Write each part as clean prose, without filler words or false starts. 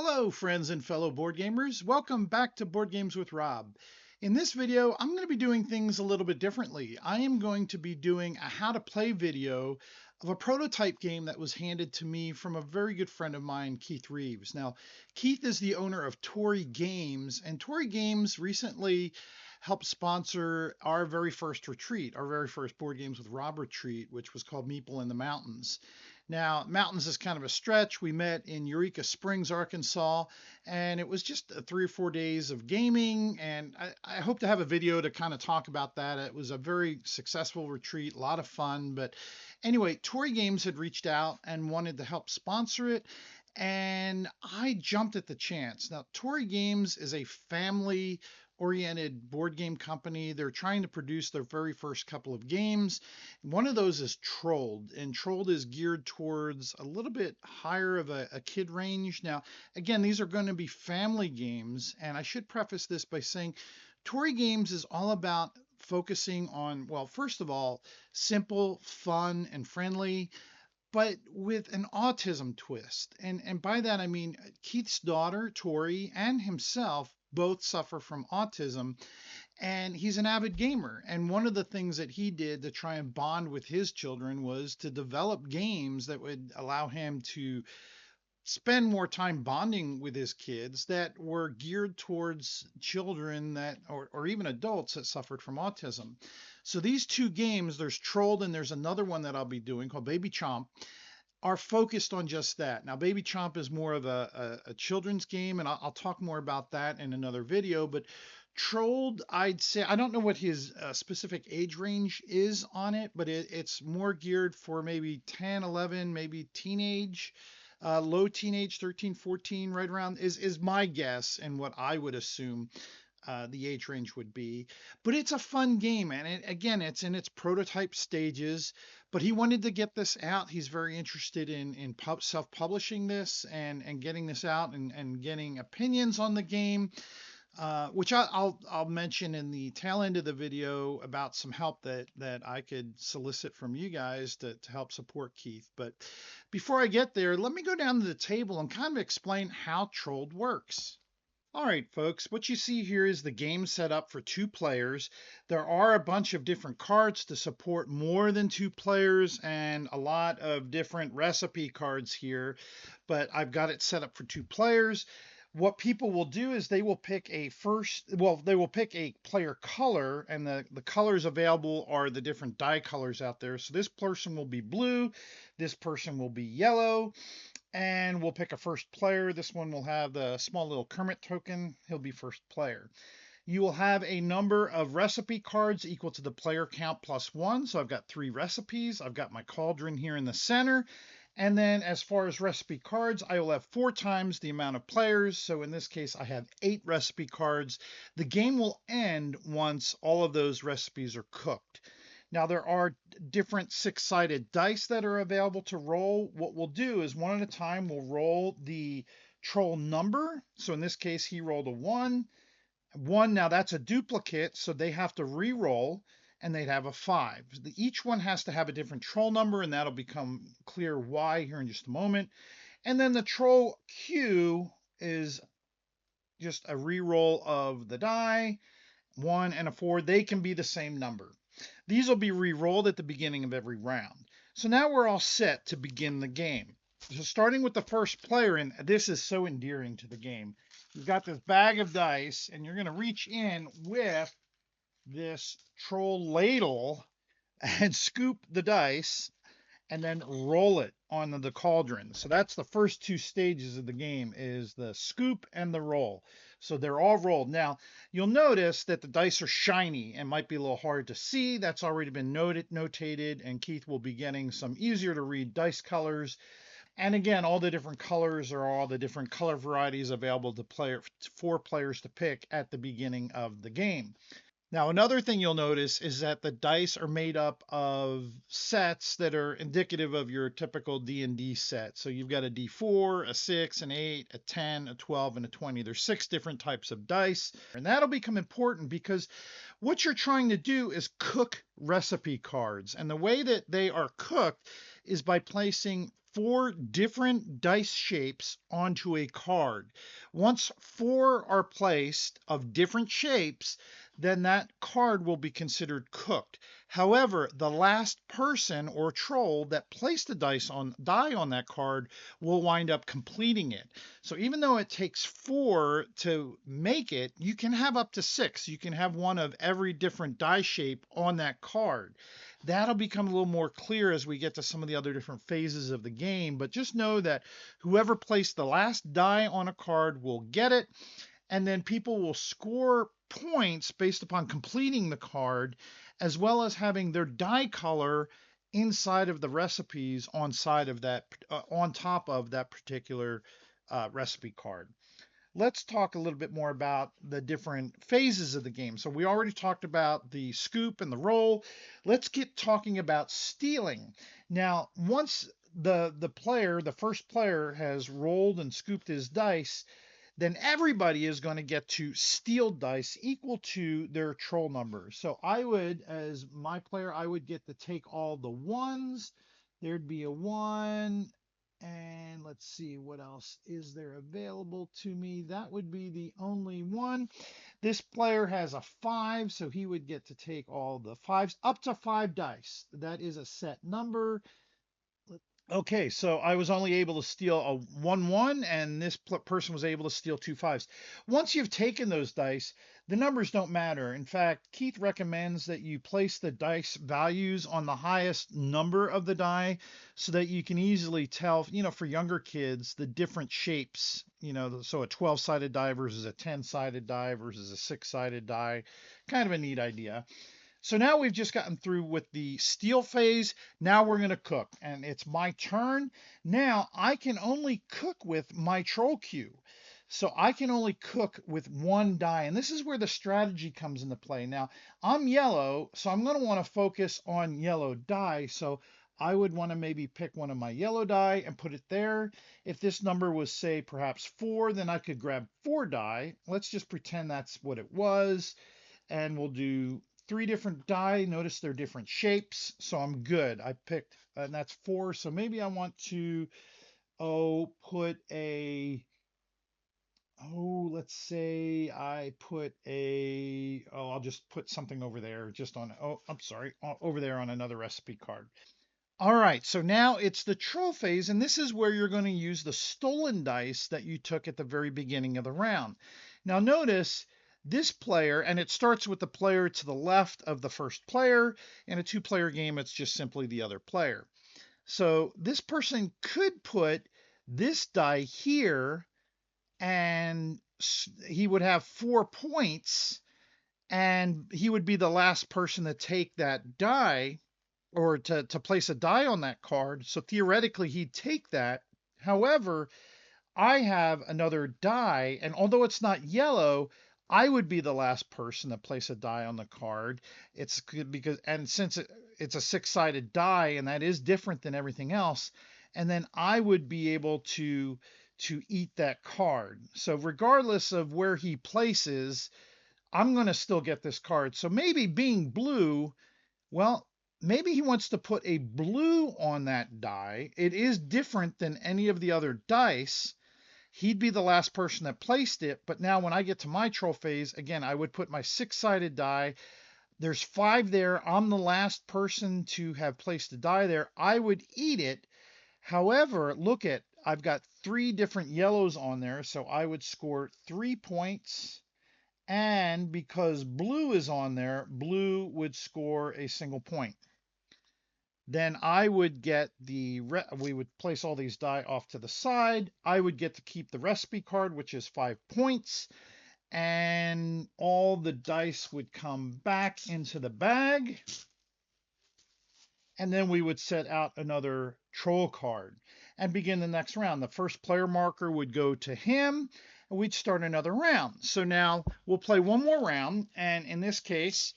Hello, friends and fellow board gamers. Welcome back to Board Games with Rob. In this video, I'm going to be doing things a little bit differently. I am going to be doing a how to play video of a prototype game that was handed to me from a very good friend of mine, Keith Reeves. Now, Keith is the owner of Tori Games, and Tori Games recently helped sponsor our very first retreat, our very first Board Games with Rob retreat, which was called Meeple in the Mountains. Now, mountains is kind of a stretch. We met in Eureka Springs, Arkansas, and it was just 3 or 4 days of gaming. And I hope to have a video to kind of talk about that. It was a very successful retreat, a lot of fun. But anyway, Tori Games had reached out and wanted to help sponsor it. And I jumped at the chance. Now, Tori Games is a family oriented board game company. They're trying to produce their very first couple of games. One of those is Trolled, and Trolled is geared towards a little bit higher of a kid range. Now, again, these are going to be family games, and I should preface this by saying Tori Games is all about focusing on, well, first of all, simple, fun, and friendly, but with an autism twist. And by that I mean Keith's daughter, Tori, and himself both suffer from autism, and he's an avid gamer. And one of the things that he did to try and bond with his children was to develop games that would allow him to spend more time bonding with his kids that were geared towards children that or even adults that suffered from autism. So these two games, there's Trolled and there's another one that I'll be doing called Baby Chomp, are focused on just that. Now, Baby Chomp is more of a children's game, and I'll talk more about that in another video. But Trolled, I'd say, I don't know what his specific age range is on it, but it's more geared for maybe 10, 11, maybe teenage, low teenage, 13, 14, right around, is my guess and what I would assume the age range would be. But it's a fun game, and again, it's in its prototype stages. But he wanted to get this out. He's very interested in self-publishing this and getting this out and getting opinions on the game, which I'll mention in the tail end of the video about some help that I could solicit from you guys to help support Keith. But before I get there, let me go down to the table and kind of explain how Trolled works. All right, folks, what you see here is the game set up for 2 players. There are a bunch of different cards to support more than 2 players and a lot of different recipe cards here, but I've got it set up for 2 players. What people will do is they will pick a player color, and the colors available are the different die colors out there. So this person will be blue, this person will be yellow, and we'll pick a first player. This one will have the small little Kermit token. He'll be first player. You will have a number of recipe cards equal to the player count plus 1. So I've got 3 recipes. I've got my cauldron here in the center. And then as far as recipe cards, I will have 4 times the amount of players. So in this case, I have 8 recipe cards. The game will end once all of those recipes are cooked. Now, there are different 6-sided dice that are available to roll. What we'll do is one at a time, we'll roll the troll number. So in this case, he rolled a 1. 1, now that's a duplicate, so they have to re-roll, and they'd have a 5. Each one has to have a different troll number, and that'll become clear why here in just a moment. And then the troll Q is just a re-roll of the die, 1 and a 4. They can be the same number. These will be re-rolled at the beginning of every round. So now we're all set to begin the game. So starting with the first player, and this is so endearing to the game. You've got this bag of dice, and you're going to reach in with this troll ladle and scoop the dice and then roll it on the cauldron. So that's the first 2 stages of the game, is the scoop and the roll. So they're all rolled. Now, you'll notice that the dice are shiny and might be a little hard to see. That's already been notated, and Keith will be getting some easier to read dice colors. And again, all the different colors are all the different color varieties available for players to pick at the beginning of the game. Now, another thing you'll notice is that the dice are made up of sets that are indicative of your typical D&D set. So you've got a D4, a 6, an 8, a 10, a 12, and a 20. There's 6 different types of dice. And that'll become important because what you're trying to do is cook recipe cards. And the way that they are cooked is by placing 4 different dice shapes onto a card. Once 4 are placed of different shapes, then that card will be considered cooked. However, the last person or troll that placed a die on that card will wind up completing it. So even though it takes 4 to make it, you can have up to 6. You can have one of every different die shape on that card. That'll become a little more clear as we get to some of the other different phases of the game, but just know that whoever placed the last die on a card will get it, and then people will score points based upon completing the card, as well as having their die color inside of the recipes on top of that particular recipe card. Let's talk a little bit more about the different phases of the game. So we already talked about the scoop and the roll. Let's get talking about stealing. Now, once the first player has rolled and scooped his dice, then everybody is going to get to steal dice equal to their troll number. So I would, as my player, I would get to take all the ones. There'd be a 1, and let's see what else is there available to me. That would be the only one. This player has a 5, so he would get to take all the 5s, up to 5 dice. That is a set number. Okay, so I was only able to steal a 1-1, and this person was able to steal 2 5s. Once you've taken those dice, the numbers don't matter. In fact, Keith recommends that you place the dice values on the highest number of the die so that you can easily tell, for younger kids, the different shapes, so a 12-sided die versus a 10-sided die versus a 6-sided die. Kind of a neat idea. So now we've just gotten through with the steal phase. Now we're going to cook, and it's my turn. Now I can only cook with my troll cue. So I can only cook with 1 die, and this is where the strategy comes into play. Now I'm yellow, so I'm going to want to focus on yellow die. So I would want to maybe pick one of my yellow die and put it there. If this number was, say, perhaps 4, then I could grab 4 die. Let's just pretend that's what it was, and we'll do 3 different die. Notice they're different shapes, so I'm good. I picked, and that's 4. So maybe I want to, put a, let's say I put a, I'll just put something over there, just on, I'm sorry, over there on another recipe card. All right, so now it's the troll phase, and this is where you're going to use the stolen dice that you took at the very beginning of the round. Now notice this player, and it starts with the player to the left of the first player. In a 2-player game, it's just simply the other player. So this person could put this die here, and he would have 4 points, and he would be the last person to take that die, or to place a die on that card. So theoretically, he'd take that. However, I have another die, and although it's not yellow, I would be the last person to place a die on the card. It's because, and since it's a 6-sided die, and that is different than everything else, and then I would be able to eat that card. So regardless of where he places, I'm going to still get this card. So maybe being blue, well, maybe he wants to put a blue on that die. It is different than any of the other dice. He'd be the last person that placed it, but now when I get to my troll phase, again, I would put my 6-sided die. There's 5 there. I'm the last person to have placed a die there. I would eat it. However, look at, I've got 3 different yellows on there, so I would score 3 points. And because blue is on there, blue would score a single point. Then I would get we would place all these die off to the side. I would get to keep the recipe card, which is 5 points, and all the dice would come back into the bag. And then we would set out another troll card and begin the next round. The first player marker would go to him, and we'd start another round. So now we'll play one more round, and in this case,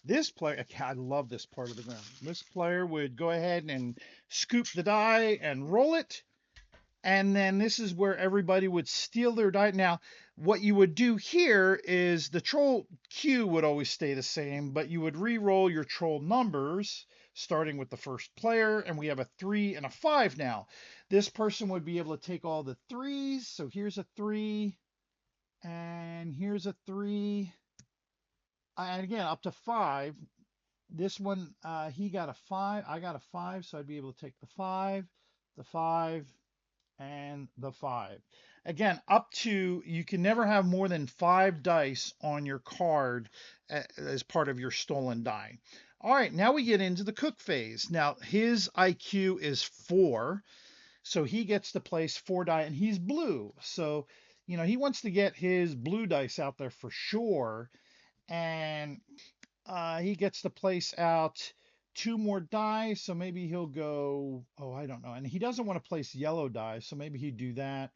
this player, I love this part of the round. This player would go ahead and scoop the die and roll it. And then this is where everybody would steal their die. Now, what you would do here is the troll cue would always stay the same, but you would re-roll your troll numbers. starting with the first player, and we have a 3 and a 5 now. This person would be able to take all the 3s. So here's a 3, and here's a 3, and again, up to 5. This one, he got a 5, I got a 5, so I'd be able to take the 5, and the 5. Again, up to, you can never have more than 5 dice on your card as part of your stolen die. All right, now we get into the cook phase. Now, his IQ is 4, so he gets to place 4 die, and he's blue. So, he wants to get his blue dice out there for sure. And he gets to place out 2 more die, so maybe he'll go, oh, I don't know. And he doesn't want to place yellow die, so maybe he'd do that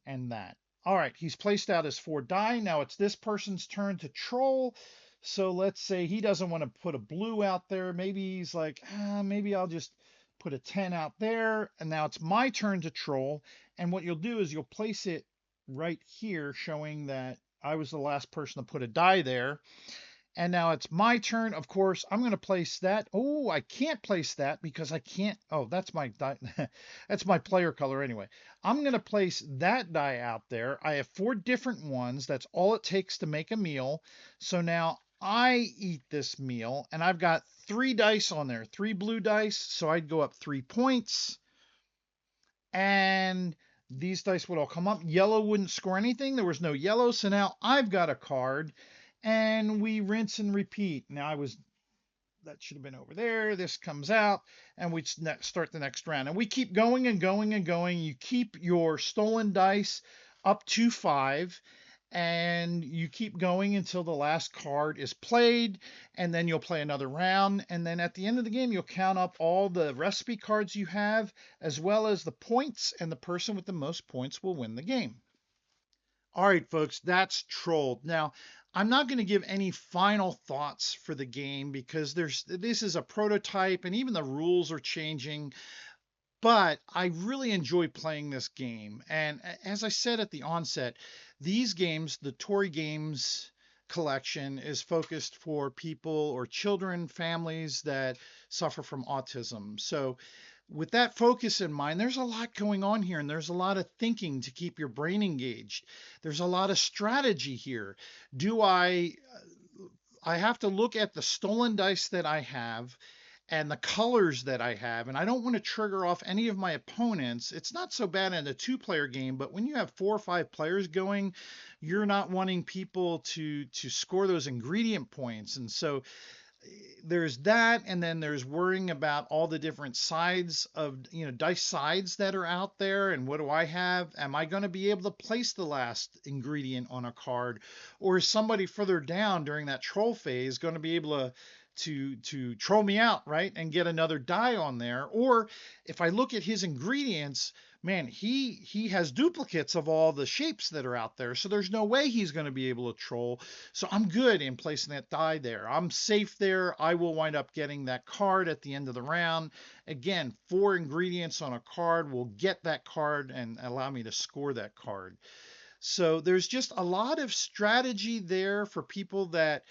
and that. All right, he's placed out his 4 die. Now it's this person's turn to troll. So let's say he doesn't want to put a blue out there. Maybe he's like, maybe I'll just put a 10 out there. And now it's my turn to troll. And what you'll do is you'll place it right here, showing that I was the last person to put a die there. And now it's my turn. Of course, I'm going to place that. Oh, I can't place that because I can't. Oh, that's my die. That's my player color anyway. I'm going to place that die out there. I have 4 different ones. That's all it takes to make a meal. So now I eat this meal, and I've got 3 dice on there, 3 blue dice. So I'd go up 3 points. And these dice would all come up. Yellow wouldn't score anything. There was no yellow. So now I've got a card. And we rinse and repeat. Now that should have been over there. This comes out, and we start the next round. And we keep going and going and going. You keep your stolen dice up to 5, and you keep going until the last card is played, and then you'll play another round. And then at the end of the game, you'll count up all the recipe cards you have, as well as the points, and the person with the most points will win the game. All right, folks, that's Trolled. Now, I'm not going to give any final thoughts for the game because this is a prototype and even the rules are changing, but I really enjoy playing this game. And as I said at the onset, these games, the Tori Games collection, is focused for people or children, families that suffer from autism. So with that focus in mind, there's a lot going on here, and there's a lot of thinking to keep your brain engaged. There's a lot of strategy here. Do I have to look at the stolen dice that I have and the colors that I have, and I don't want to trigger off any of my opponents. It's not so bad in a 2-player game, but when you have 4 or 5 players going, you're not wanting people to score those ingredient points. And so there's that, and then there's worrying about all the different sides of, dice sides that are out there, and what do I have? Am I going to be able to place the last ingredient on a card, or is somebody further down during that troll phase going to be able to troll me out, right, and get another die on there? Or if I look at his ingredients, man, he has duplicates of all the shapes that are out there, so there's no way he's going to be able to troll. So I'm good in placing that die there. I'm safe there. I will wind up getting that card at the end of the round. Again, 4 ingredients on a card will get that card and allow me to score that card. So there's just a lot of strategy there for people that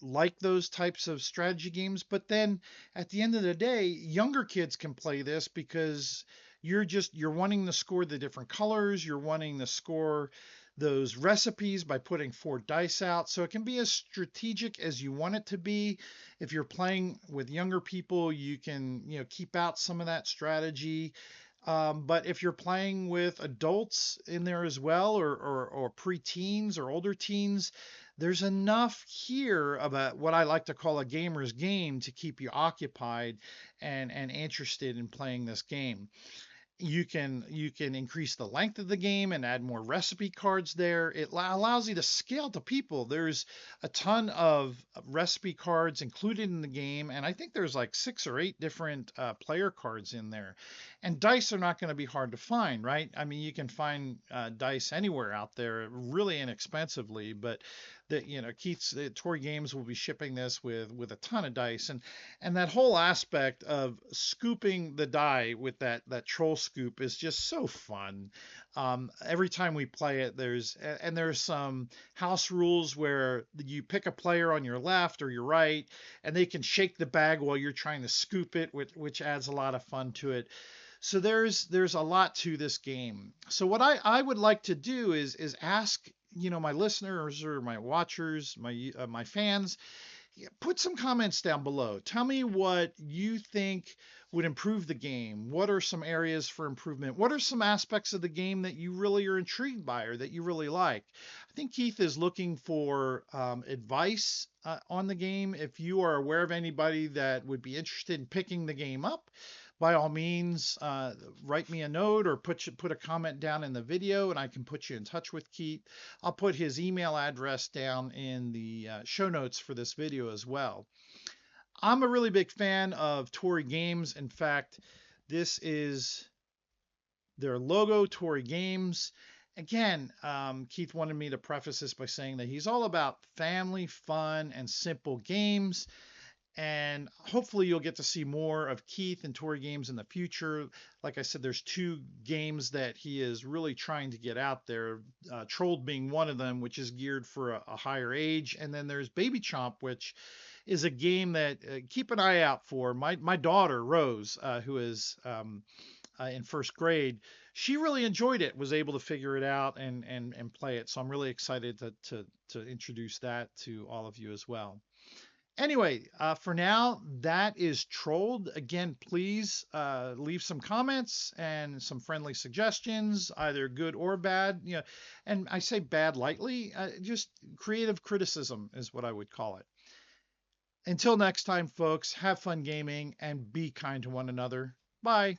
like those types of strategy games. But then at the end of the day, younger kids can play this because you're wanting to score the different colors, you're wanting to score those recipes by putting 4 dice out. So it can be as strategic as you want it to be. If you're playing with younger people, you can, keep out some of that strategy. But if you're playing with adults in there as well, or pre-teens or older teens, there's enough here about what I like to call a gamer's game to keep you occupied and interested in playing this game. You can increase the length of the game and add more recipe cards there. It allows you to scale to people. There's a ton of recipe cards included in the game, and I think there's like 6 or 8 different player cards in there. And dice are not going to be hard to find, right? I mean, you can find dice anywhere out there really inexpensively, but Keith's Tori Games will be shipping this with a ton of dice, and that whole aspect of scooping the die with that troll scoop is just so fun. Every time we play it, there's some house rules where you pick a player on your left or your right, and they can shake the bag while you're trying to scoop it, which adds a lot of fun to it. So there's a lot to this game. So what I would like to do is ask my listeners or my watchers, my fans, put some comments down below. Tell me what you think would improve the game. What are some areas for improvement? What are some aspects of the game that you really are intrigued by or that you really like? I think Keith is looking for advice on the game. If you are aware of anybody that would be interested in picking the game up, by all means, write me a note or put a comment down in the video, and I can put you in touch with Keith. I'll put his email address down in the show notes for this video as well. I'm a really big fan of Tori Games. In fact, this is their logo, Tori Games. Again, Keith wanted me to preface this by saying that he's all about family, fun, and simple games. And hopefully you'll get to see more of Keith and Tori Games in the future. Like I said, there's two games that he is really trying to get out there. Trolled being one of them, which is geared for a higher age. And then there's Baby Chomp, which is a game that keep an eye out for. My daughter, Rose, who is in first grade, she really enjoyed it, was able to figure it out and play it. So I'm really excited to introduce that to all of you as well. Anyway, for now, that is Trolled. Again, please leave some comments and some friendly suggestions, either good or bad. And I say bad lightly, just creative criticism is what I would call it. Until next time, folks, have fun gaming and be kind to one another. Bye.